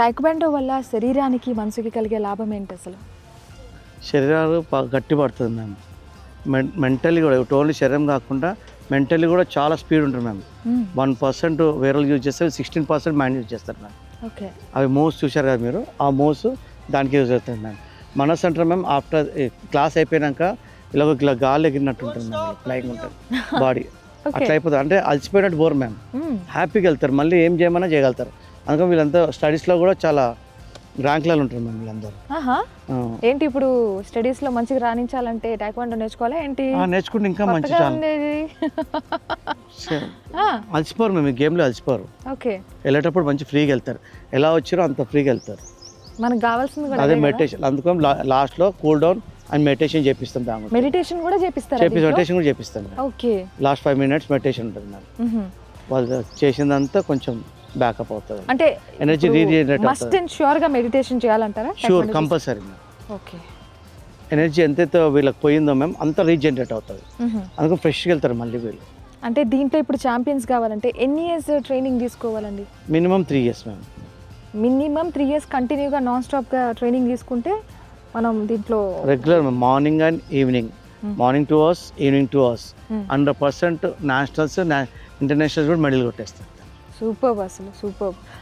Taekwondo వల్ల శరీరానికి మనసుకి కలిగే లాభం ఏంటి అసలు? శరీరాలు గట్టి పడుతుంది మ్యామ్. మెంటల్లీ కూడా ఓన్లీ శరీరం కాకుండా మెంటల్లీ కూడా చాలా స్పీడ్ ఉంటుంది మ్యామ్. 1% వేరే యూజ్ చేస్తే 16% మైండ్ యూజ్ చేస్తారు మ్యామ్. ఓకే. అవి మూవ్స్ చూశారు కదా మీరు, ఆ మూవ్స్ దానికి యూజ్ అవుతుంది మ్యామ్. మనసు అంటారు మ్యామ్, ఆఫ్టర్ క్లాస్ అయిపోయాక ఇలా గాలి ఎగిరినట్టు ఉంటుంది మ్యామ్, ఫ్లైయింగ్ ఉంటుంది బాడీ. అట్లా అయిపోతుంది, అంటే అలసిపోయినట్టు బోర్ మ్యామ్. హ్యాపీగా వెళ్తారు, మళ్ళీ ఏం చేయమన్నా చేయగలుగుతారు. అందుకని వీళ్ళంతా స్టడీస్లో కూడా చాలా ర్యాంక్లలో ఉంటారు మ్యామ్ వీళ్ళందరూ. ఏంటి ఇప్పుడు స్టడీస్లో మంచిగా రాణించాలంటే టైక్వాండో నేర్చుకోవాలా ఏంటి? నేర్చుకుంటే ఇంకా మంచి అలసిపోరు మేము ఈ గేమ్లో అలసిపోరు. ఓకే. వెళ్ళేటప్పుడు మంచి ఫ్రీగా వెళ్తారు, ఎలా వచ్చారో అంత ఫ్రీగా వెళ్తారు. మనకు కావాల్సింది కూడా అదే మెడిటేషన్. అందుకని లాస్ట్లో కూల్ డౌన్ అండ్ మెడిటేషన్ చేపిస్తాం. మెడిటేషన్ కూడా చేపిస్తారు? మెడిటేషన్ కూడా చేపిస్తాం. ఓకే. లాస్ట్ 5 minutes మెడిటేషన్ ఉంటుంది మ్యామ్. వాళ్ళు చేసిందంతా కొంచెం బ్యాకప్ అవుతుంది, అంటే energy regenerate must and sure గా మెడిటేషన్ చేయాలంటారా? Sure, compulsory ma'am. Okay. Energy ఎంతైతే వీళ్ళకి పోయిందో మ్యామ్ అంత రీజనరేట్ అవుతుంది. అందుకని ఫ్రెష్గా వెళ్తారు మళ్ళీ వీళ్ళు. అంటే దీంట్లో ఇప్పుడు ఛాంపియన్స్ కావాలంటే ఎన్ని ఇయర్స్ ట్రైనింగ్ తీసుకోవాలండి? Minimum 3 years ma'am. Minimum 3 years కంటిన్యూగా నాన్ స్టాప్గా ట్రైనింగ్ తీసుకుంటే మనం దీంట్లో regular morning and evening, morning 2 hours, evening 2 hours, 100% nationals internationals కూడా మెడల్ కొట్టేస్తారు. సూపర్, అసలు సూపర్.